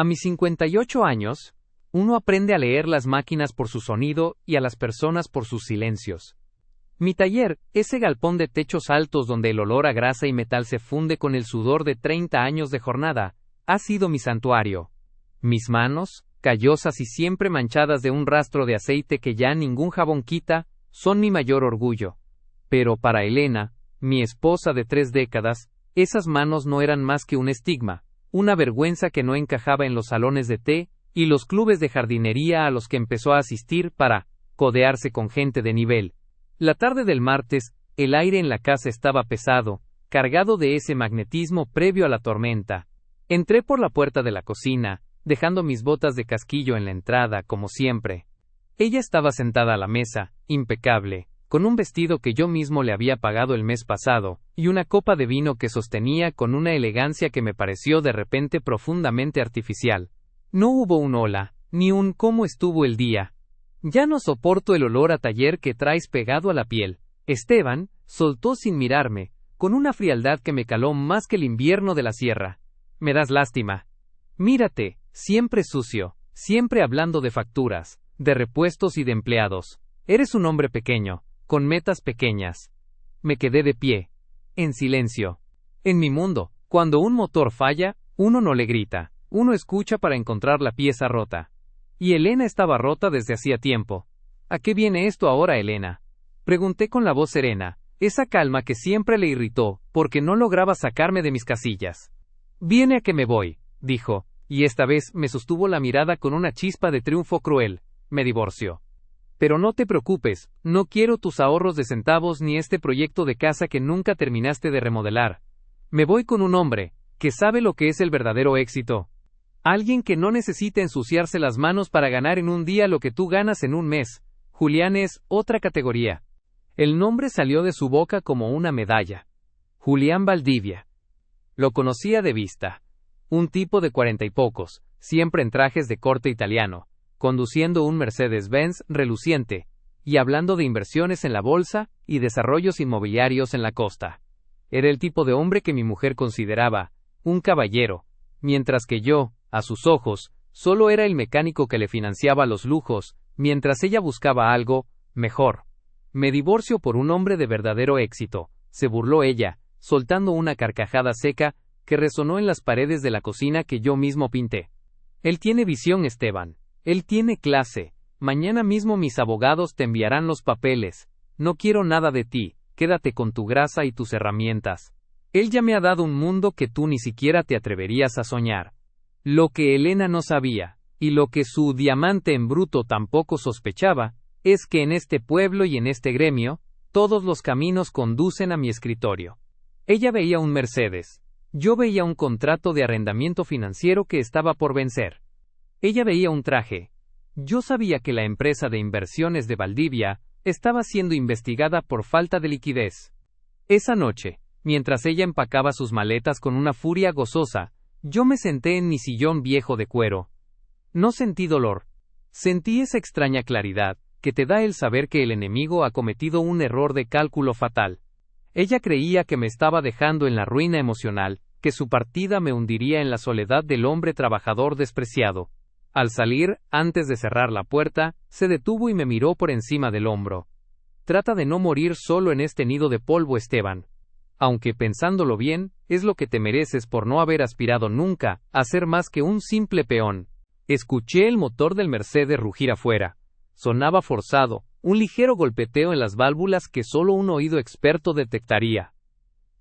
A mis 58 años, uno aprende a leer las máquinas por su sonido y a las personas por sus silencios. Mi taller, ese galpón de techos altos donde el olor a grasa y metal se funde con el sudor de 30 años de jornada, ha sido mi santuario. Mis manos, callosas y siempre manchadas de un rastro de aceite que ya ningún jabón quita, son mi mayor orgullo. Pero para Elena, mi esposa de 3 décadas, esas manos no eran más que un estigma, una vergüenza que no encajaba en los salones de té y los clubes de jardinería a los que empezó a asistir para codearse con gente de nivel. La tarde del martes, el aire en la casa estaba pesado, cargado de ese magnetismo previo a la tormenta. Entré por la puerta de la cocina, dejando mis botas de casquillo en la entrada, como siempre. Ella estaba sentada a la mesa, impecable, con un vestido que yo mismo le había pagado el mes pasado, y una copa de vino que sostenía con una elegancia que me pareció de repente profundamente artificial. No hubo un hola, ni un ¿cómo estuvo el día? Ya no soporto el olor a taller que traes pegado a la piel. Esteban soltó sin mirarme, con una frialdad que me caló más que el invierno de la sierra. Me das lástima. Mírate, siempre sucio, siempre hablando de facturas, de repuestos y de empleados. Eres un hombre pequeño, con metas pequeñas. Me quedé de pie, en silencio. En mi mundo, cuando un motor falla, uno no le grita, uno escucha para encontrar la pieza rota. Y Elena estaba rota desde hacía tiempo. ¿A qué viene esto ahora, Elena? Pregunté con la voz serena, esa calma que siempre le irritó, porque no lograba sacarme de mis casillas. Viene a que me voy, dijo, y esta vez me sostuvo la mirada con una chispa de triunfo cruel. Me divorcio. Pero no te preocupes, no quiero tus ahorros de centavos ni este proyecto de casa que nunca terminaste de remodelar. Me voy con un hombre, que sabe lo que es el verdadero éxito. Alguien que no necesita ensuciarse las manos para ganar en un día lo que tú ganas en un mes. Julián es otra categoría. El nombre salió de su boca como una medalla. Julián Valdivia. Lo conocía de vista. Un tipo de 40 y pocos, siempre en trajes de corte italiano, conduciendo un Mercedes-Benz reluciente, y hablando de inversiones en la bolsa y desarrollos inmobiliarios en la costa. Era el tipo de hombre que mi mujer consideraba un caballero, mientras que yo, a sus ojos, solo era el mecánico que le financiaba los lujos, mientras ella buscaba algo mejor. Me divorcio por un hombre de verdadero éxito, se burló ella, soltando una carcajada seca que resonó en las paredes de la cocina que yo mismo pinté. Él tiene visión, Esteban. Él tiene clase. Mañana mismo mis abogados te enviarán los papeles. No quiero nada de ti, quédate con tu grasa y tus herramientas. Él ya me ha dado un mundo que tú ni siquiera te atreverías a soñar. Lo que Elena no sabía, y lo que su diamante en bruto tampoco sospechaba, es que en este pueblo y en este gremio, todos los caminos conducen a mi escritorio. Ella veía un Mercedes. Yo veía un contrato de arrendamiento financiero que estaba por vencer. Ella veía un traje. Yo sabía que la empresa de inversiones de Valdivia estaba siendo investigada por falta de liquidez. Esa noche, mientras ella empacaba sus maletas con una furia gozosa, yo me senté en mi sillón viejo de cuero. No sentí dolor. Sentí esa extraña claridad que te da el saber que el enemigo ha cometido un error de cálculo fatal. Ella creía que me estaba dejando en la ruina emocional, que su partida me hundiría en la soledad del hombre trabajador despreciado. Al salir, antes de cerrar la puerta, se detuvo y me miró por encima del hombro. Trata de no morir solo en este nido de polvo, Esteban. Aunque pensándolo bien, es lo que te mereces por no haber aspirado nunca a ser más que un simple peón. Escuché el motor del Mercedes rugir afuera. Sonaba forzado, un ligero golpeteo en las válvulas que solo un oído experto detectaría.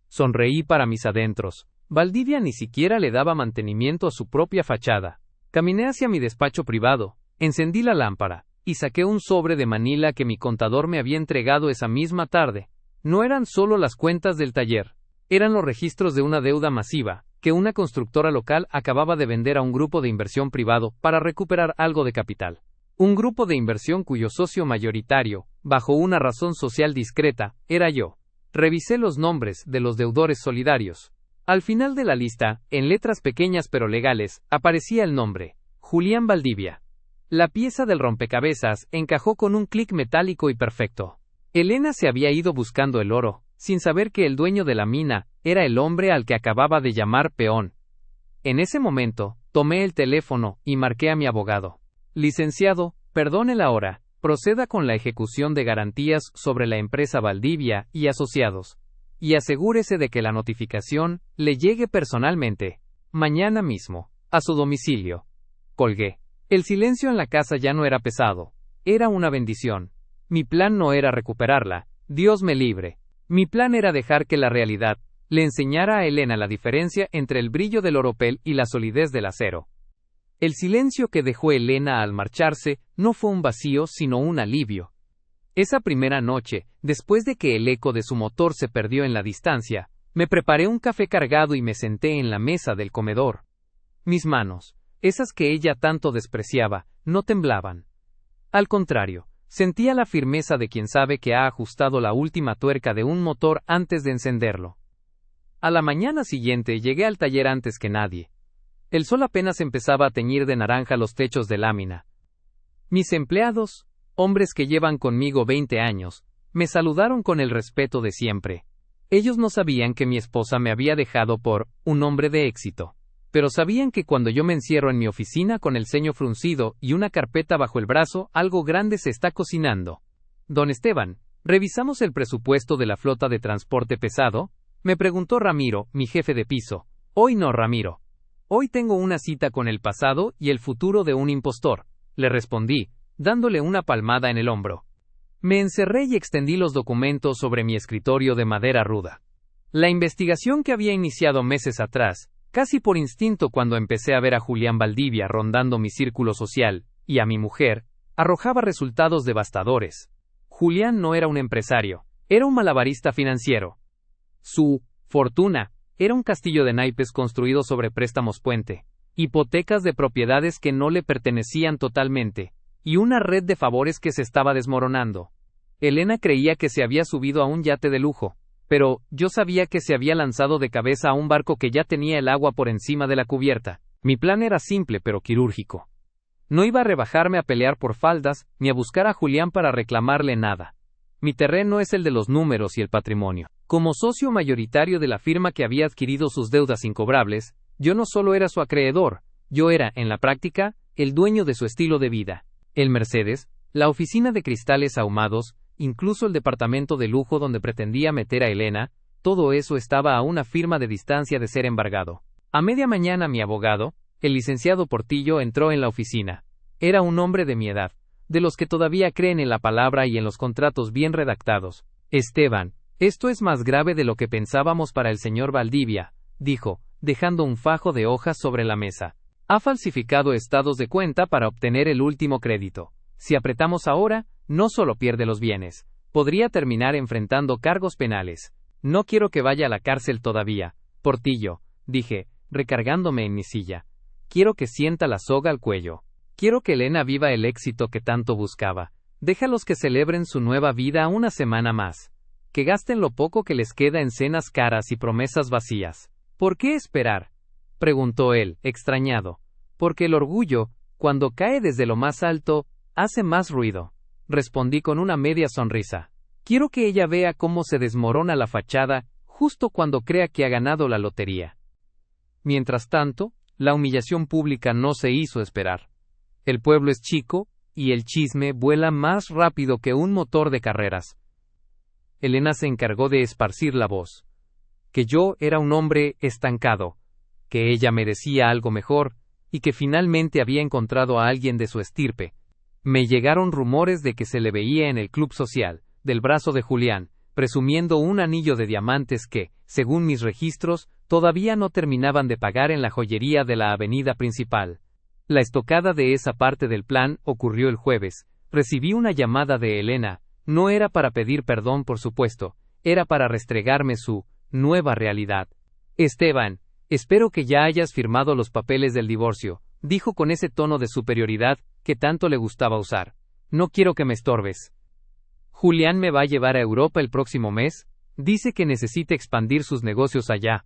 Sonreí para mis adentros. Valdivia ni siquiera le daba mantenimiento a su propia fachada. Caminé hacia mi despacho privado, encendí la lámpara, y saqué un sobre de Manila que mi contador me había entregado esa misma tarde. No eran solo las cuentas del taller, eran los registros de una deuda masiva, que una constructora local acababa de vender a un grupo de inversión privado para recuperar algo de capital. Un grupo de inversión cuyo socio mayoritario, bajo una razón social discreta, era yo. Revisé los nombres de los deudores solidarios. Al final de la lista, en letras pequeñas pero legales, aparecía el nombre, Julián Valdivia. La pieza del rompecabezas encajó con un clic metálico y perfecto. Elena se había ido buscando el oro, sin saber que el dueño de la mina era el hombre al que acababa de llamar peón. En ese momento, Tomé el teléfono y marqué a mi abogado. Licenciado, perdone la hora. Proceda con la ejecución de garantías sobre la empresa Valdivia y Asociados. Y asegúrese de que la notificación le llegue personalmente. Mañana mismo. A su domicilio. Colgué. El silencio en la casa ya no era pesado. Era una bendición. Mi plan no era recuperarla. Dios me libre. Mi plan era dejar que la realidad le enseñara a Elena la diferencia entre el brillo del oropel y la solidez del acero. El silencio que dejó Elena al marcharse no fue un vacío sino un alivio. Esa primera noche, después de que el eco de su motor se perdió en la distancia, me preparé un café cargado y me senté en la mesa del comedor. Mis manos, esas que ella tanto despreciaba, no temblaban. Al contrario, sentía la firmeza de quien sabe que ha ajustado la última tuerca de un motor antes de encenderlo. A la mañana siguiente llegué al taller antes que nadie. El sol apenas empezaba a teñir de naranja los techos de lámina. Mis empleados, hombres que llevan conmigo 20 años, me saludaron con el respeto de siempre. Ellos no sabían que mi esposa me había dejado por un hombre de éxito, pero sabían que cuando yo me encierro en mi oficina con el ceño fruncido y una carpeta bajo el brazo, algo grande se está cocinando. Don Esteban, ¿revisamos el presupuesto de la flota de transporte pesado?, me preguntó Ramiro, mi jefe de piso. Hoy no, Ramiro. Hoy tengo una cita con el pasado y el futuro de un impostor, le respondí, dándole una palmada en el hombro. Me encerré y extendí los documentos sobre mi escritorio de madera ruda. La investigación que había iniciado meses atrás, casi por instinto cuando empecé a ver a Julián Valdivia rondando mi círculo social, y a mi mujer, arrojaba resultados devastadores. Julián no era un empresario, era un malabarista financiero. Su fortuna era un castillo de naipes construido sobre préstamos puente, hipotecas de propiedades que no le pertenecían totalmente, y una red de favores que se estaba desmoronando. Elena creía que se había subido a un yate de lujo, pero yo sabía que se había lanzado de cabeza a un barco que ya tenía el agua por encima de la cubierta. Mi plan era simple pero quirúrgico. No iba a rebajarme a pelear por faldas, ni a buscar a Julián para reclamarle nada. Mi terreno es el de los números y el patrimonio. Como socio mayoritario de la firma que había adquirido sus deudas incobrables, yo no solo era su acreedor, yo era, en la práctica, el dueño de su estilo de vida. El Mercedes, la oficina de cristales ahumados, incluso el departamento de lujo donde pretendía meter a Elena, todo eso estaba a una firma de distancia de ser embargado. A media mañana mi abogado, el licenciado Portillo, entró en la oficina. Era un hombre de mi edad, de los que todavía creen en la palabra y en los contratos bien redactados. Esteban, esto es más grave de lo que pensábamos para el señor Valdivia, dijo, dejando un fajo de hojas sobre la mesa. Ha falsificado estados de cuenta para obtener el último crédito. Si apretamos ahora, no solo pierde los bienes, podría terminar enfrentando cargos penales. No quiero que vaya a la cárcel todavía, Portillo, dije, recargándome en mi silla. Quiero que sienta la soga al cuello. Quiero que Elena viva el éxito que tanto buscaba. Déjalos que celebren su nueva vida una semana más. Que gasten lo poco que les queda en cenas caras y promesas vacías. ¿Por qué esperar?, preguntó él, extrañado. Porque el orgullo, cuando cae desde lo más alto, hace más ruido, respondí con una media sonrisa. Quiero que ella vea cómo se desmorona la fachada, justo cuando crea que ha ganado la lotería. Mientras tanto, la humillación pública no se hizo esperar. El pueblo es chico, y el chisme vuela más rápido que un motor de carreras. Elena se encargó de esparcir la voz. Que yo era un hombre estancado, que ella merecía algo mejor, y que finalmente había encontrado a alguien de su estirpe. Me llegaron rumores de que se le veía en el club social, del brazo de Julián, presumiendo un anillo de diamantes que, según mis registros, todavía no terminaban de pagar en la joyería de la avenida principal. La estocada de esa parte del plan ocurrió el jueves. Recibí una llamada de Elena. No era para pedir perdón, por supuesto, era para restregarme su nueva realidad. Esteban, espero que ya hayas firmado los papeles del divorcio, dijo con ese tono de superioridad que tanto le gustaba usar. No quiero que me estorbes. Julián me va a llevar a Europa el próximo mes. Dice que necesita expandir sus negocios allá.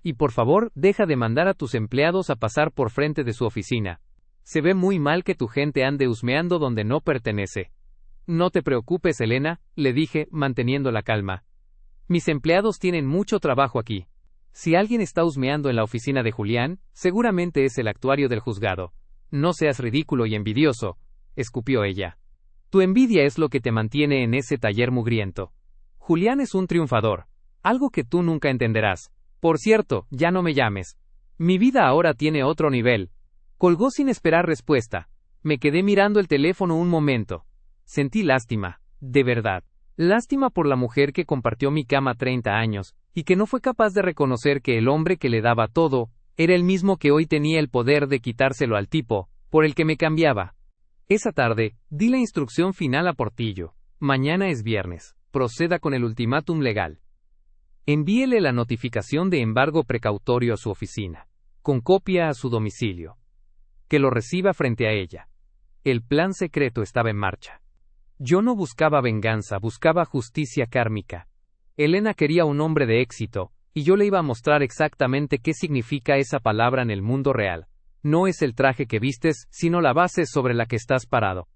Y por favor, deja de mandar a tus empleados a pasar por frente de su oficina. Se ve muy mal que tu gente ande husmeando donde no pertenece. No te preocupes, Elena, le dije, manteniendo la calma. Mis empleados tienen mucho trabajo aquí. Si alguien está husmeando en la oficina de Julián, seguramente es el actuario del juzgado. No seas ridículo y envidioso, escupió ella. Tu envidia es lo que te mantiene en ese taller mugriento. Julián es un triunfador, algo que tú nunca entenderás. Por cierto, ya no me llames. Mi vida ahora tiene otro nivel. Colgó sin esperar respuesta. Me quedé mirando el teléfono un momento. Sentí lástima, de verdad. Lástima por la mujer que compartió mi cama 30 años, y que no fue capaz de reconocer que el hombre que le daba todo, era el mismo que hoy tenía el poder de quitárselo al tipo, por el que me cambiaba. Esa tarde, di la instrucción final a Portillo. Mañana es viernes. Proceda con el ultimátum legal. Envíele la notificación de embargo precautorio a su oficina, con copia a su domicilio. Que lo reciba frente a ella. El plan secreto estaba en marcha. Yo no buscaba venganza, buscaba justicia kármica. Elena quería un hombre de éxito, y yo le iba a mostrar exactamente qué significa esa palabra en el mundo real. No es el traje que vistes, sino la base sobre la que estás parado.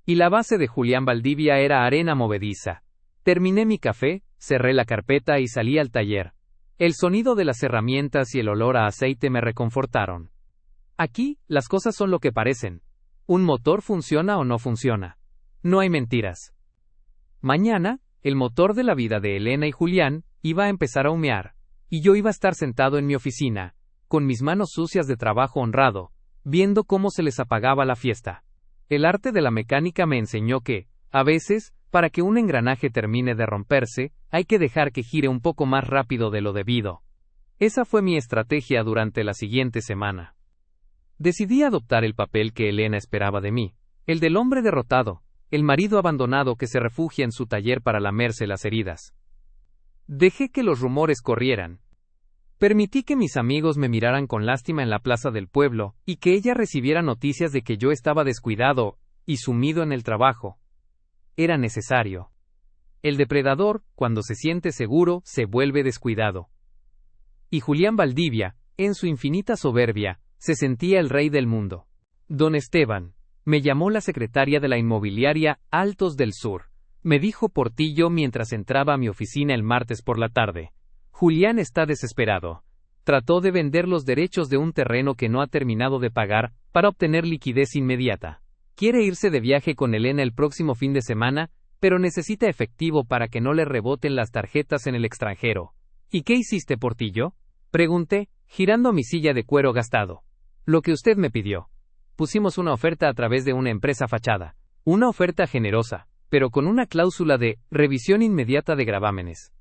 Y la base de Julián Valdivia era arena movediza. Terminé mi café, cerré la carpeta y salí al taller. El sonido de las herramientas y el olor a aceite me reconfortaron. Aquí, las cosas son lo que parecen. Un motor funciona o no funciona. No hay mentiras. Mañana, el motor de la vida de Elena y Julián iba a empezar a humear, y yo iba a estar sentado en mi oficina, con mis manos sucias de trabajo honrado, viendo cómo se les apagaba la fiesta. El arte de la mecánica me enseñó que, a veces, para que un engranaje termine de romperse, hay que dejar que gire un poco más rápido de lo debido. Esa fue mi estrategia durante la siguiente semana. Decidí adoptar el papel que Elena esperaba de mí, el del hombre derrotado, el marido abandonado que se refugia en su taller para lamerse las heridas. Dejé que los rumores corrieran. Permití que mis amigos me miraran con lástima en la plaza del pueblo, y que ella recibiera noticias de que yo estaba descuidado y sumido en el trabajo. Era necesario. El depredador, cuando se siente seguro, se vuelve descuidado. Y Julián Valdivia, en su infinita soberbia, se sentía el rey del mundo. Don Esteban, me llamó la secretaria de la inmobiliaria Altos del Sur. Me dijo Portillo mientras entraba a mi oficina el martes por la tarde. Julián está desesperado. Trató de vender los derechos de un terreno que no ha terminado de pagar, para obtener liquidez inmediata. Quiere irse de viaje con Elena el próximo fin de semana, pero necesita efectivo para que no le reboten las tarjetas en el extranjero. ¿Y qué hiciste, Portillo? Pregunté, girando mi silla de cuero gastado. Lo que usted me pidió. Pusimos una oferta a través de una empresa fachada. Una oferta generosa, pero con una cláusula de revisión inmediata de gravámenes.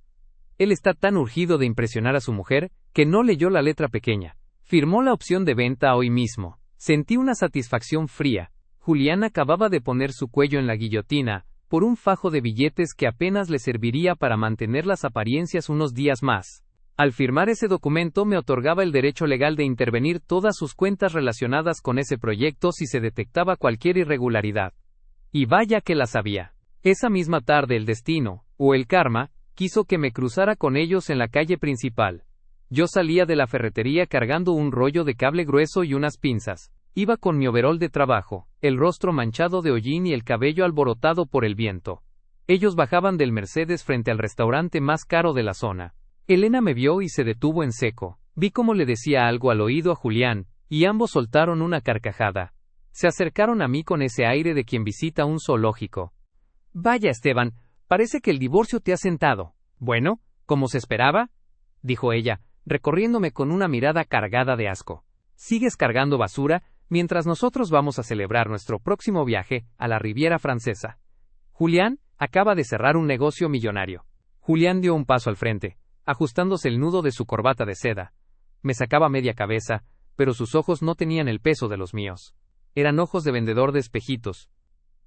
Él está tan urgido de impresionar a su mujer, que no leyó la letra pequeña. Firmó la opción de venta hoy mismo. Sentí una satisfacción fría. Julián acababa de poner su cuello en la guillotina, por un fajo de billetes que apenas le serviría para mantener las apariencias unos días más. Al firmar ese documento me otorgaba el derecho legal de intervenir todas sus cuentas relacionadas con ese proyecto si se detectaba cualquier irregularidad. Y vaya que las había. Esa misma tarde el destino, o el karma, quiso que me cruzara con ellos en la calle principal. Yo salía de la ferretería cargando un rollo de cable grueso y unas pinzas. Iba con mi overol de trabajo, el rostro manchado de hollín y el cabello alborotado por el viento. Ellos bajaban del Mercedes frente al restaurante más caro de la zona. Elena me vio y se detuvo en seco. Vi cómo le decía algo al oído a Julián, y ambos soltaron una carcajada. Se acercaron a mí con ese aire de quien visita un zoológico. Vaya, Esteban, parece que el divorcio te ha sentado. Bueno, ¿como se esperaba? Dijo ella, recorriéndome con una mirada cargada de asco. Sigues cargando basura, mientras nosotros vamos a celebrar nuestro próximo viaje a la Riviera Francesa. Julián acaba de cerrar un negocio millonario. Julián dio un paso al frente, ajustándose el nudo de su corbata de seda. Me sacaba media cabeza, pero sus ojos no tenían el peso de los míos. Eran ojos de vendedor de espejitos.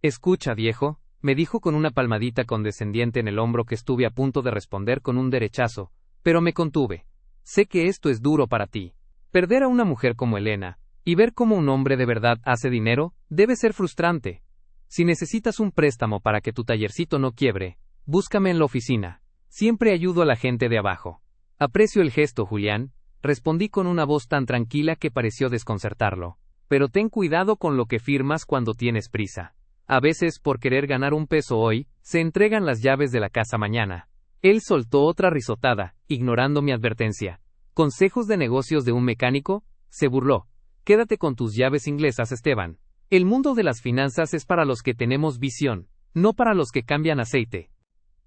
Escucha, viejo, me dijo con una palmadita condescendiente en el hombro que estuve a punto de responder con un derechazo, pero me contuve. Sé que esto es duro para ti. Perder a una mujer como Elena, y ver cómo un hombre de verdad hace dinero, debe ser frustrante. Si necesitas un préstamo para que tu tallercito no quiebre, búscame en la oficina. Siempre ayudo a la gente de abajo. Aprecio el gesto, Julián, respondí con una voz tan tranquila que pareció desconcertarlo. Pero ten cuidado con lo que firmas cuando tienes prisa. A veces, por querer ganar un peso hoy, se entregan las llaves de la casa mañana. Él soltó otra risotada, ignorando mi advertencia. ¿Consejos de negocios de un mecánico? Se burló. Quédate con tus llaves inglesas, Esteban. El mundo de las finanzas es para los que tenemos visión, no para los que cambian aceite.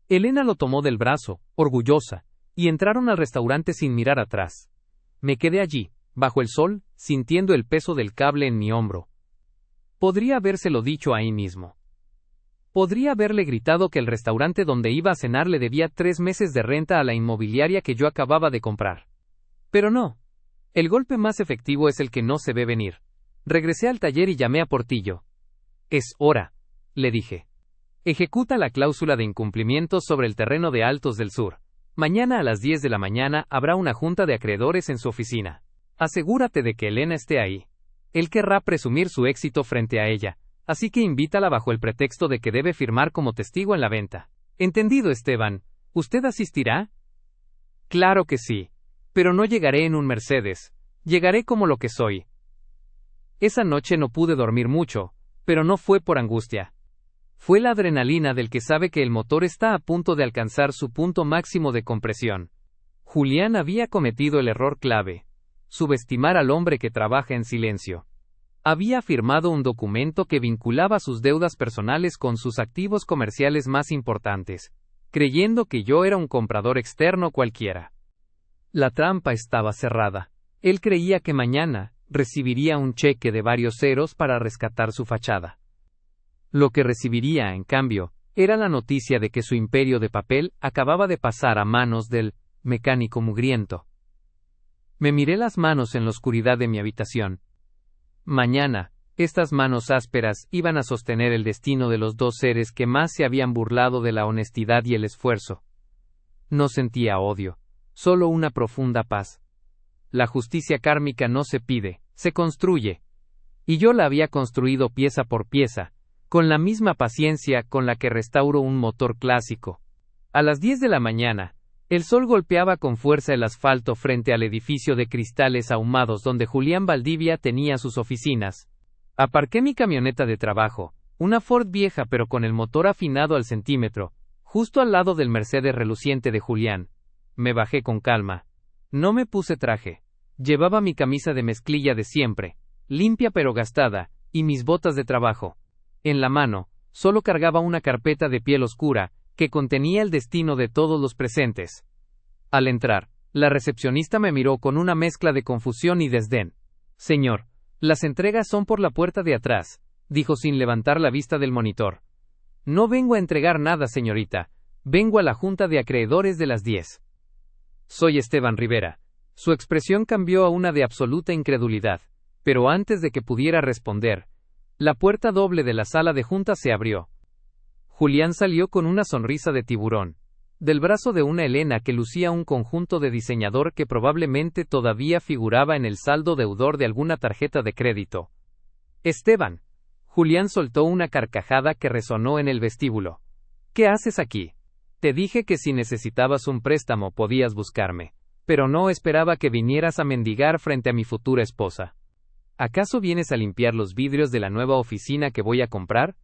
Elena lo tomó del brazo, orgullosa, y entraron al restaurante sin mirar atrás. Me quedé allí, bajo el sol, sintiendo el peso del cable en mi hombro. Podría habérselo dicho ahí mismo. Podría haberle gritado que el restaurante donde iba a cenar le debía 3 meses de renta a la inmobiliaria que yo acababa de comprar. Pero no. El golpe más efectivo es el que no se ve venir. Regresé al taller y llamé a Portillo. Es hora, le dije. Ejecuta la cláusula de incumplimiento sobre el terreno de Altos del Sur. Mañana a las 10 de la mañana habrá una junta de acreedores en su oficina. Asegúrate de que Elena esté ahí. Él querrá presumir su éxito frente a ella, así que invítala bajo el pretexto de que debe firmar como testigo en la venta. Entendido, Esteban. ¿Usted asistirá? Claro que sí. Pero no llegaré en un Mercedes. Llegaré como lo que soy. Esa noche no pude dormir mucho, pero no fue por angustia. Fue la adrenalina del que sabe que el motor está a punto de alcanzar su punto máximo de compresión. Julián había cometido el error clave: subestimar al hombre que trabaja en silencio. Había firmado un documento que vinculaba sus deudas personales con sus activos comerciales más importantes, creyendo que yo era un comprador externo cualquiera. La trampa estaba cerrada. Él creía que mañana recibiría un cheque de varios ceros para rescatar su fachada. Lo que recibiría, en cambio, era la noticia de que su imperio de papel acababa de pasar a manos del mecánico mugriento. Me miré las manos en la oscuridad de mi habitación. Mañana, estas manos ásperas iban a sostener el destino de los 2 seres que más se habían burlado de la honestidad y el esfuerzo. No sentía odio, solo una profunda paz. La justicia kármica no se pide, se construye. Y yo la había construido pieza por pieza, con la misma paciencia con la que restauro un motor clásico. A las 10 de la mañana, el sol golpeaba con fuerza el asfalto frente al edificio de cristales ahumados donde Julián Valdivia tenía sus oficinas. Aparqué mi camioneta de trabajo, una Ford vieja pero con el motor afinado al centímetro, justo al lado del Mercedes reluciente de Julián. Me bajé con calma. No me puse traje. Llevaba mi camisa de mezclilla de siempre, limpia pero gastada, y mis botas de trabajo. En la mano, solo cargaba una carpeta de piel oscura, que contenía el destino de todos los presentes. Al entrar, la recepcionista me miró con una mezcla de confusión y desdén. Señor, las entregas son por la puerta de atrás, dijo sin levantar la vista del monitor. No vengo a entregar nada, señorita. Vengo a la junta de acreedores de las 10. Soy Esteban Rivera. Su expresión cambió a una de absoluta incredulidad, pero antes de que pudiera responder, la puerta doble de la sala de juntas se abrió. Julián salió con una sonrisa de tiburón, del brazo de una Elena que lucía un conjunto de diseñador que probablemente todavía figuraba en el saldo deudor de alguna tarjeta de crédito. Esteban. Julián soltó una carcajada que resonó en el vestíbulo. ¿Qué haces aquí? Te dije que si necesitabas un préstamo podías buscarme, pero no esperaba que vinieras a mendigar frente a mi futura esposa. ¿Acaso vienes a limpiar los vidrios de la nueva oficina que voy a comprar?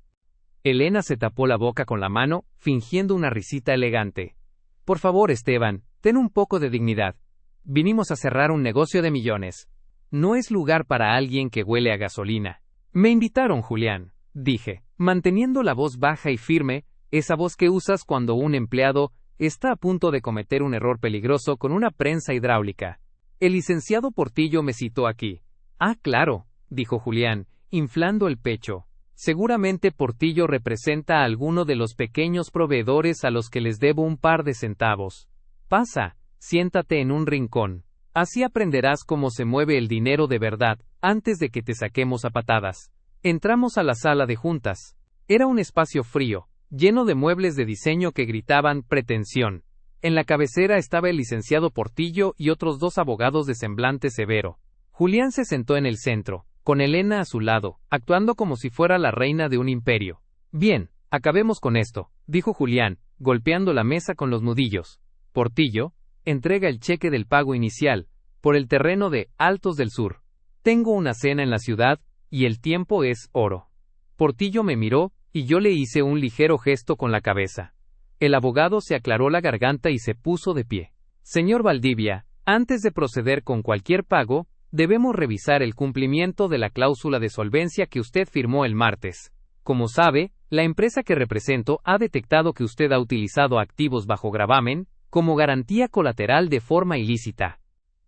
Elena se tapó la boca con la mano, fingiendo una risita elegante. Por favor, Esteban, ten un poco de dignidad. Vinimos a cerrar un negocio de millones. No es lugar para alguien que huele a gasolina. Me invitaron, Julián, dije, manteniendo la voz baja y firme, esa voz que usas cuando un empleado está a punto de cometer un error peligroso con una prensa hidráulica. El licenciado Portillo me citó aquí. Ah, claro, dijo Julián, inflando el pecho. Seguramente Portillo representa a alguno de los pequeños proveedores a los que les debo un par de centavos. Pasa, siéntate en un rincón. Así aprenderás cómo se mueve el dinero de verdad, antes de que te saquemos a patadas. Entramos a la sala de juntas. Era un espacio frío, lleno de muebles de diseño que gritaban pretensión. En la cabecera estaba el licenciado Portillo y otros 2 abogados de semblante severo. Julián se sentó en el centro, con Elena a su lado, actuando como si fuera la reina de un imperio. Bien, acabemos con esto, dijo Julián, golpeando la mesa con los nudillos. Portillo, entrega el cheque del pago inicial, por el terreno de Altos del Sur. Tengo una cena en la ciudad, y el tiempo es oro. Portillo me miró, y yo le hice un ligero gesto con la cabeza. El abogado se aclaró la garganta y se puso de pie. Señor Valdivia, Antes de proceder con cualquier pago, debemos revisar el cumplimiento de la cláusula de solvencia que usted firmó el martes. Como sabe, la empresa que represento ha detectado que usted ha utilizado activos bajo gravamen como garantía colateral de forma ilícita.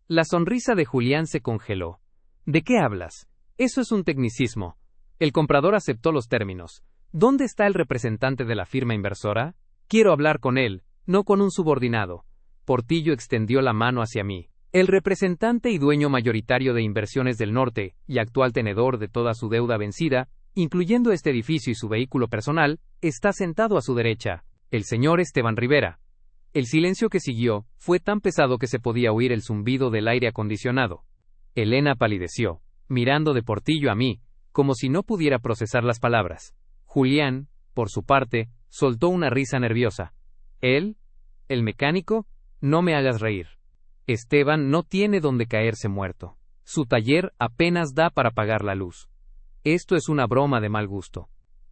La sonrisa de Julián se congeló. ¿De qué hablas? Eso es un tecnicismo. El comprador aceptó los términos. ¿Dónde está el representante de la firma inversora? Quiero hablar con él, no con un subordinado. Portillo extendió la mano hacia mí. El representante y dueño mayoritario de Inversiones del Norte, y actual tenedor de toda su deuda vencida, incluyendo este edificio y su vehículo personal, está sentado a su derecha, el señor Esteban Rivera. El silencio que siguió fue tan pesado que se podía oír el zumbido del aire acondicionado. Elena palideció, mirando de Portillo a mí, como si no pudiera procesar las palabras. Julián, por su parte, soltó una risa nerviosa. ¿Él? ¿El mecánico? No me hagas reír. Esteban no tiene donde caerse muerto. Su taller apenas da para pagar la luz. Esto es una broma de mal gusto.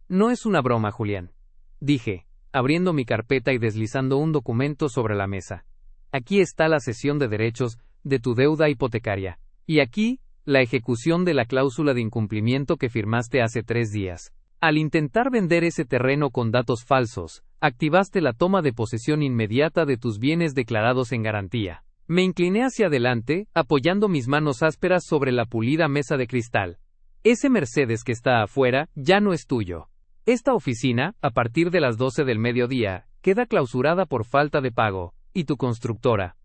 No es una broma, Julián, dije, abriendo mi carpeta y deslizando un documento sobre la mesa. Aquí está la cesión de derechos de tu deuda hipotecaria. Y aquí, la ejecución de la cláusula de incumplimiento que firmaste hace 3 días. Al intentar vender ese terreno con datos falsos, activaste la toma de posesión inmediata de tus bienes declarados en garantía. Me incliné hacia adelante, apoyando mis manos ásperas sobre la pulida mesa de cristal. Ese Mercedes que está afuera ya no es tuyo. Esta oficina, a partir de las 12 del mediodía, queda clausurada por falta de pago, y tu constructora.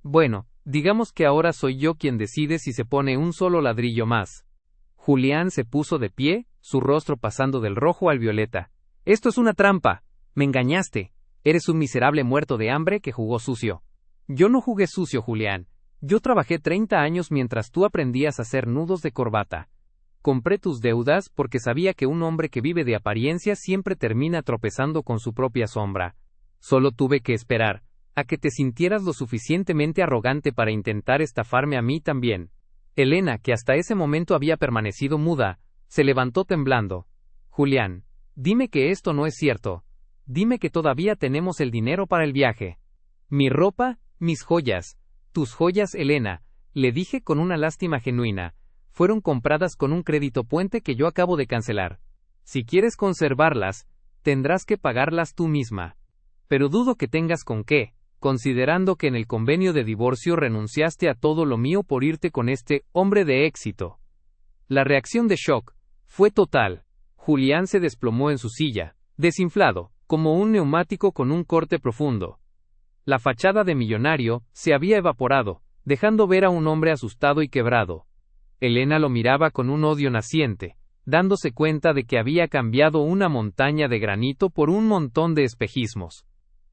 Bueno, digamos que ahora soy yo quien decide si se pone un solo ladrillo más. Julián se puso de pie, su rostro pasando del rojo al violeta. Esto es una trampa. Me engañaste. Eres un miserable muerto de hambre que jugó sucio. Yo no jugué sucio, Julián. Yo trabajé 30 años mientras tú aprendías a hacer nudos de corbata. Compré tus deudas porque sabía que un hombre que vive de apariencias siempre termina tropezando con su propia sombra. Solo tuve que esperar a que te sintieras lo suficientemente arrogante para intentar estafarme a mí también. Elena, que hasta ese momento había permanecido muda, se levantó temblando. Julián, dime que esto no es cierto. Dime que todavía tenemos el dinero para el viaje. Mi ropa, mis joyas, tus joyas, Elena, le dije con una lástima genuina, fueron compradas con un crédito puente que yo acabo de cancelar. Si quieres conservarlas, tendrás que pagarlas tú misma. Pero dudo que tengas con qué, considerando que en el convenio de divorcio renunciaste a todo lo mío por irte con este hombre de éxito. La reacción de shock fue total. Julián se desplomó en su silla, desinflado, como un neumático con un corte profundo. La fachada de millonario se había evaporado, dejando ver a un hombre asustado y quebrado. Elena lo miraba con un odio naciente, dándose cuenta de que había cambiado una montaña de granito por un montón de espejismos.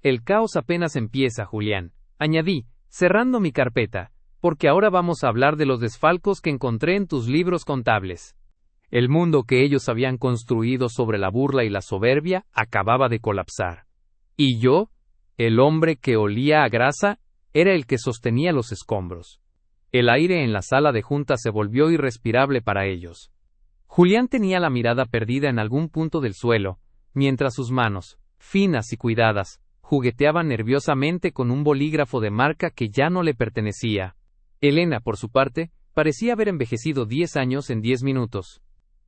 El caos apenas empieza, Julián, añadí, cerrando mi carpeta, porque ahora vamos a hablar de los desfalcos que encontré en tus libros contables. El mundo que ellos habían construido sobre la burla y la soberbia acababa de colapsar. Y yo, el hombre que olía a grasa, era el que sostenía los escombros. El aire en la sala de juntas se volvió irrespirable para ellos. Julián tenía la mirada perdida en algún punto del suelo, mientras sus manos, finas y cuidadas, jugueteaban nerviosamente con un bolígrafo de marca que ya no le pertenecía. Elena, por su parte, parecía haber envejecido 10 años en 10 minutos.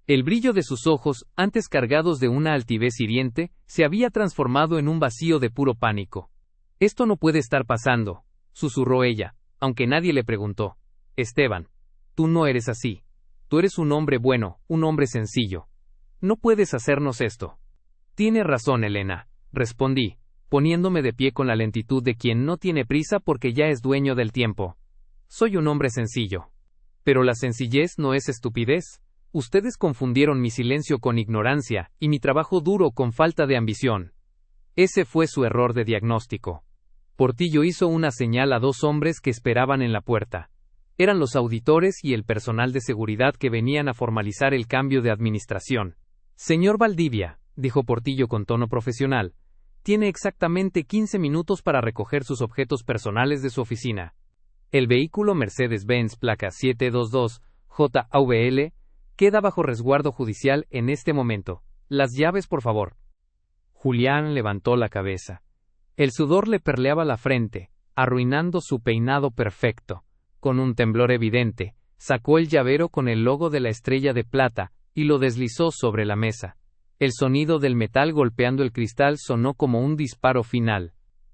El brillo de sus ojos, antes cargados de una altivez hiriente, se había transformado en un vacío de puro pánico. Esto no puede estar pasando, susurró ella, aunque nadie le preguntó. Esteban, tú no eres así. Tú eres un hombre bueno, un hombre sencillo. No puedes hacernos esto. Tienes razón, Elena, respondí, poniéndome de pie con la lentitud de quien no tiene prisa porque ya es dueño del tiempo. Soy un hombre sencillo. Pero la sencillez no es estupidez. Ustedes confundieron mi silencio con ignorancia, y mi trabajo duro con falta de ambición. Ese fue su error de diagnóstico. Portillo hizo una señal a 2 hombres que esperaban en la puerta. Eran los auditores y el personal de seguridad que venían a formalizar el cambio de administración. Señor Valdivia, dijo Portillo con tono profesional, tiene exactamente 15 minutos para recoger sus objetos personales de su oficina. El vehículo Mercedes-Benz placa 722 JAVL queda bajo resguardo judicial en este momento. Las llaves, por favor. Julián levantó la cabeza. El sudor le perleaba la frente, arruinando su peinado perfecto. Con un temblor evidente, sacó el llavero con el logo de la estrella de plata, y lo deslizó sobre la mesa. El sonido del metal golpeando el cristal sonó como un disparo final.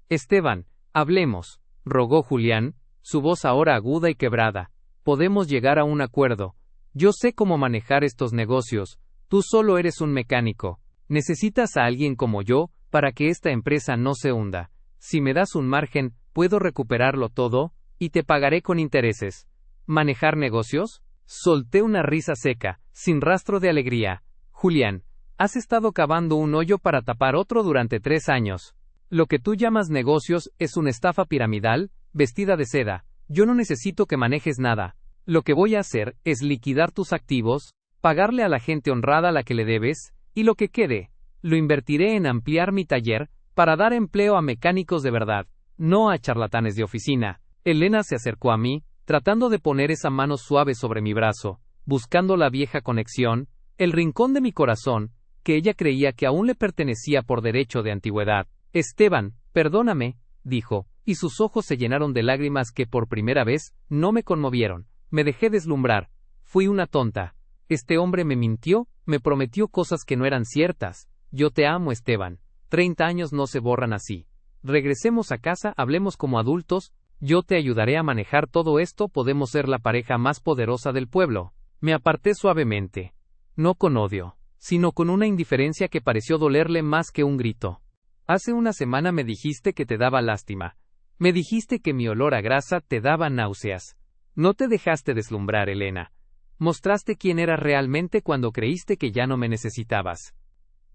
Esteban, hablemos, rogó Julián, su voz ahora aguda y quebrada. Podemos llegar a un acuerdo. Yo sé cómo manejar estos negocios, tú solo eres un mecánico. Necesitas a alguien como yo, para que esta empresa no se hunda. Si me das un margen, puedo recuperarlo todo, y te pagaré con intereses. ¿Manejar negocios? Solté una risa seca, sin rastro de alegría. Julián, has estado cavando un hoyo para tapar otro durante 3 años. Lo que tú llamas negocios es una estafa piramidal, vestida de seda. Yo no necesito que manejes nada. Lo que voy a hacer es liquidar tus activos, pagarle a la gente honrada la que le debes, y lo que quede, lo invertiré en ampliar mi taller, para dar empleo a mecánicos de verdad, no a charlatanes de oficina. Elena se acercó a mí, tratando de poner esa mano suave sobre mi brazo, buscando la vieja conexión, el rincón de mi corazón, que ella creía que aún le pertenecía por derecho de antigüedad. Esteban, perdóname, dijo, y sus ojos se llenaron de lágrimas que por primera vez no me conmovieron. Me dejé deslumbrar. Fui una tonta. Este hombre me mintió, me prometió cosas que no eran ciertas. Yo te amo, Esteban. 30 años no se borran así. Regresemos a casa, hablemos como adultos. Yo te ayudaré a manejar todo esto, podemos ser la pareja más poderosa del pueblo. Me aparté suavemente. No con odio, sino con una indiferencia que pareció dolerle más que un grito. Hace una semana me dijiste que te daba lástima. Me dijiste que mi olor a grasa te daba náuseas. No te dejaste deslumbrar, Elena. Mostraste quién eras realmente cuando creíste que ya no me necesitabas.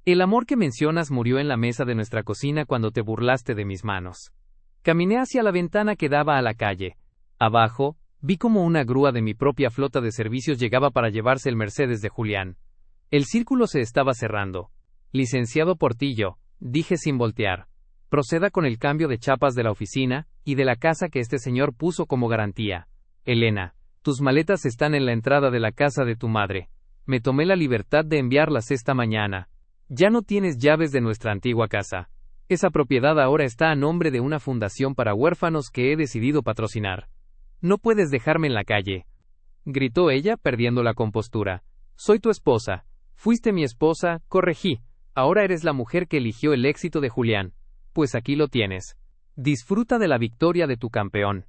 El amor que mencionas murió en la mesa de nuestra cocina cuando te burlaste de mis manos. Caminé hacia la ventana que daba a la calle. Abajo, vi como una grúa de mi propia flota de servicios llegaba para llevarse el Mercedes de Julián. El círculo se estaba cerrando. Licenciado Portillo, dije sin voltear. Proceda con el cambio de chapas de la oficina y de la casa que este señor puso como garantía. Elena, tus maletas están en la entrada de la casa de tu madre. Me tomé la libertad de enviarlas esta mañana. Ya no tienes llaves de nuestra antigua casa. Esa propiedad ahora está a nombre de una fundación para huérfanos que he decidido patrocinar. No puedes dejarme en la calle, gritó ella, perdiendo la compostura. Soy tu esposa. Fuiste mi esposa, corregí. Ahora eres la mujer que eligió el éxito de Julián. Pues aquí lo tienes. Disfruta de la victoria de tu campeón.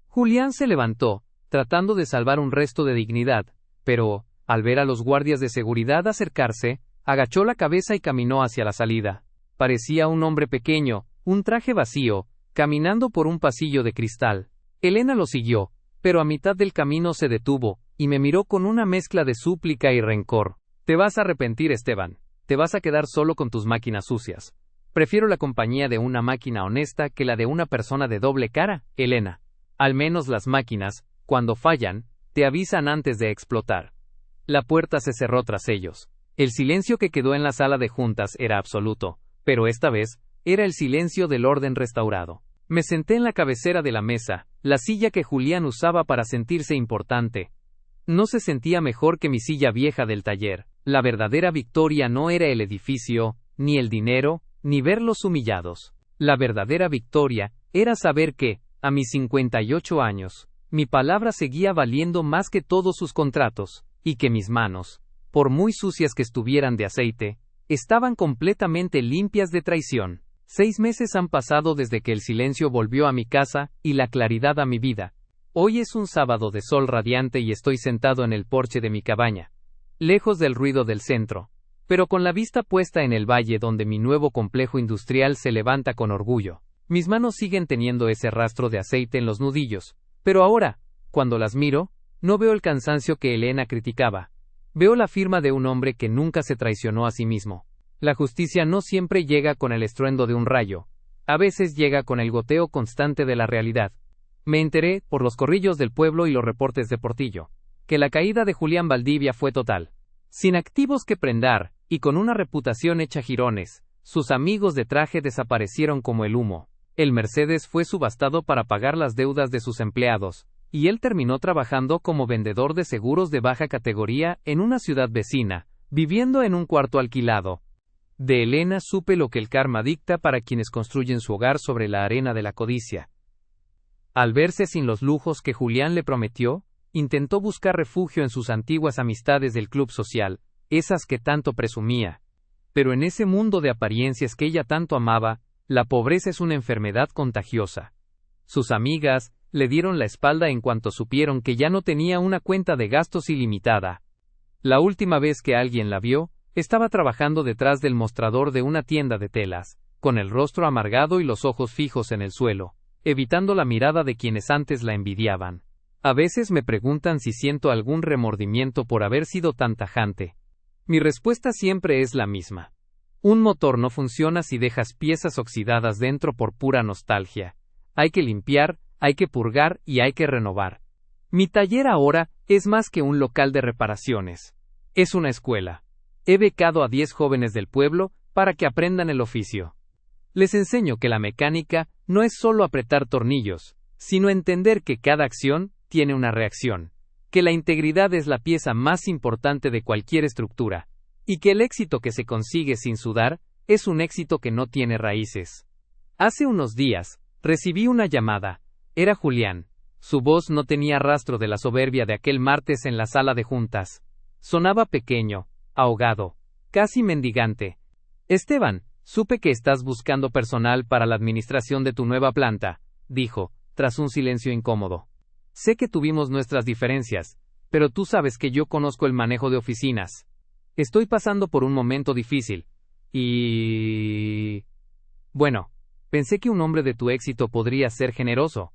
Julián se levantó, tratando de salvar un resto de dignidad, pero, al ver a los guardias de seguridad acercarse, agachó la cabeza y caminó hacia la salida. Parecía un hombre pequeño, un traje vacío, caminando por un pasillo de cristal. Elena lo siguió, pero a mitad del camino se detuvo, y me miró con una mezcla de súplica y rencor. Te vas a arrepentir, Esteban. Te vas a quedar solo con tus máquinas sucias. Prefiero la compañía de una máquina honesta que la de una persona de doble cara, Elena. Al menos las máquinas, cuando fallan, te avisan antes de explotar. La puerta se cerró tras ellos. El silencio que quedó en la sala de juntas era absoluto, pero esta vez, era el silencio del orden restaurado. Me senté en la cabecera de la mesa, la silla que Julián usaba para sentirse importante. No se sentía mejor que mi silla vieja del taller. La verdadera victoria no era el edificio, ni el dinero, ni verlos humillados. La verdadera victoria era saber que, a mis 58 años, mi palabra seguía valiendo más que todos sus contratos, y que mis manos, por muy sucias que estuvieran de aceite, estaban completamente limpias de traición. 6 meses han pasado desde que el silencio volvió a mi casa, y la claridad a mi vida. Hoy es un sábado de sol radiante y estoy sentado en el porche de mi cabaña, lejos del ruido del centro, pero con la vista puesta en el valle donde mi nuevo complejo industrial se levanta con orgullo. Mis manos siguen teniendo ese rastro de aceite en los nudillos, pero ahora, cuando las miro, no veo el cansancio que Elena criticaba. Veo la firma de un hombre que nunca se traicionó a sí mismo. La justicia no siempre llega con el estruendo de un rayo. A veces llega con el goteo constante de la realidad. Me enteré, por los corrillos del pueblo y los reportes de Portillo, que la caída de Julián Valdivia fue total. Sin activos que prendar, y con una reputación hecha jirones, sus amigos de traje desaparecieron como el humo. El Mercedes fue subastado para pagar las deudas de sus empleados, y él terminó trabajando como vendedor de seguros de baja categoría en una ciudad vecina, viviendo en un cuarto alquilado. De Elena supe lo que el karma dicta para quienes construyen su hogar sobre la arena de la codicia. Al verse sin los lujos que Julián le prometió, intentó buscar refugio en sus antiguas amistades del club social, esas que tanto presumía. Pero en ese mundo de apariencias que ella tanto amaba, la pobreza es una enfermedad contagiosa. Sus amigas le dieron la espalda en cuanto supieron que ya no tenía una cuenta de gastos ilimitada. La última vez que alguien la vio, estaba trabajando detrás del mostrador de una tienda de telas, con el rostro amargado y los ojos fijos en el suelo, evitando la mirada de quienes antes la envidiaban. A veces me preguntan si siento algún remordimiento por haber sido tan tajante. Mi respuesta siempre es la misma. Un motor no funciona si dejas piezas oxidadas dentro por pura nostalgia. Hay que limpiar, hay que purgar y hay que renovar. Mi taller ahora es más que un local de reparaciones. Es una escuela. He becado a 10 jóvenes del pueblo para que aprendan el oficio. Les enseño que la mecánica no es solo apretar tornillos, sino entender que cada acción tiene una reacción, que la integridad es la pieza más importante de cualquier estructura, y que el éxito que se consigue sin sudar es un éxito que no tiene raíces. Hace unos días, recibí una llamada. Era Julián. Su voz no tenía rastro de la soberbia de aquel martes en la sala de juntas. Sonaba pequeño, ahogado, casi mendigante. Esteban, supe que estás buscando personal para la administración de tu nueva planta, dijo, tras un silencio incómodo. Sé que tuvimos nuestras diferencias, pero tú sabes que yo conozco el manejo de oficinas. Estoy pasando por un momento difícil. Bueno, pensé que un hombre de tu éxito podría ser generoso.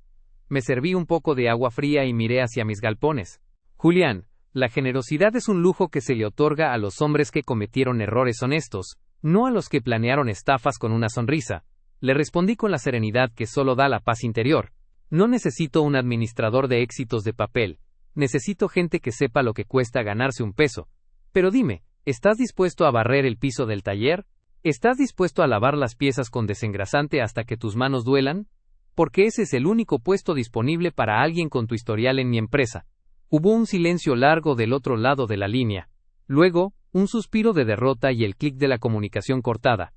Me serví un poco de agua fría y miré hacia mis galpones. Julián, la generosidad es un lujo que se le otorga a los hombres que cometieron errores honestos, no a los que planearon estafas con una sonrisa. Le respondí con la serenidad que solo da la paz interior. No necesito un administrador de éxitos de papel. Necesito gente que sepa lo que cuesta ganarse un peso. Pero dime, ¿estás dispuesto a barrer el piso del taller? ¿Estás dispuesto a lavar las piezas con desengrasante hasta que tus manos duelan? Porque ese es el único puesto disponible para alguien con tu historial en mi empresa. Hubo un silencio largo del otro lado de la línea. Luego, un suspiro de derrota y el clic de la comunicación cortada.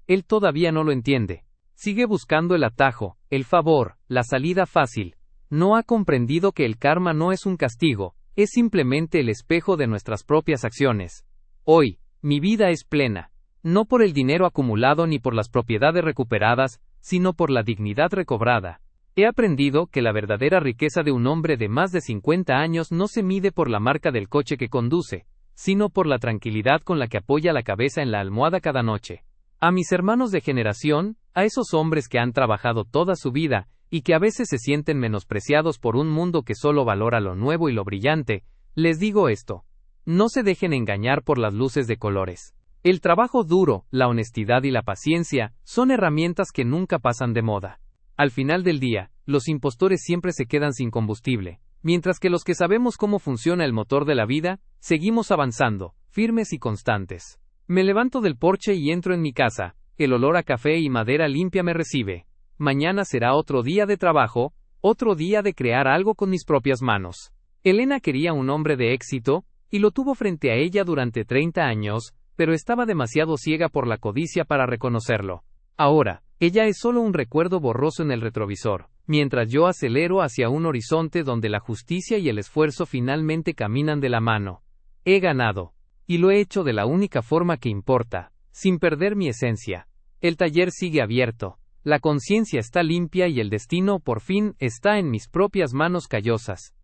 Él todavía no lo entiende. Sigue buscando el atajo, el favor, la salida fácil. No ha comprendido que el karma no es un castigo, es simplemente el espejo de nuestras propias acciones. Hoy, mi vida es plena. No por el dinero acumulado ni por las propiedades recuperadas, sino por la dignidad recobrada. He aprendido que la verdadera riqueza de un hombre de más de 50 años no se mide por la marca del coche que conduce, sino por la tranquilidad con la que apoya la cabeza en la almohada cada noche. A mis hermanos de generación, a esos hombres que han trabajado toda su vida, y que a veces se sienten menospreciados por un mundo que solo valora lo nuevo y lo brillante, les digo esto. No se dejen engañar por las luces de colores. El trabajo duro, la honestidad y la paciencia son herramientas que nunca pasan de moda. Al final del día, los impostores siempre se quedan sin combustible, mientras que los que sabemos cómo funciona el motor de la vida, seguimos avanzando, firmes y constantes. Me levanto del porche y entro en mi casa. El olor a café y madera limpia me recibe. Mañana será otro día de trabajo, otro día de crear algo con mis propias manos. Elena quería un hombre de éxito, y lo tuvo frente a ella durante 30 años, pero estaba demasiado ciega por la codicia para reconocerlo. Ahora, ella es solo un recuerdo borroso en el retrovisor, mientras yo acelero hacia un horizonte donde la justicia y el esfuerzo finalmente caminan de la mano. He ganado. Y lo he hecho de la única forma que importa, sin perder mi esencia. El taller sigue abierto, la conciencia está limpia y el destino por fin está en mis propias manos callosas.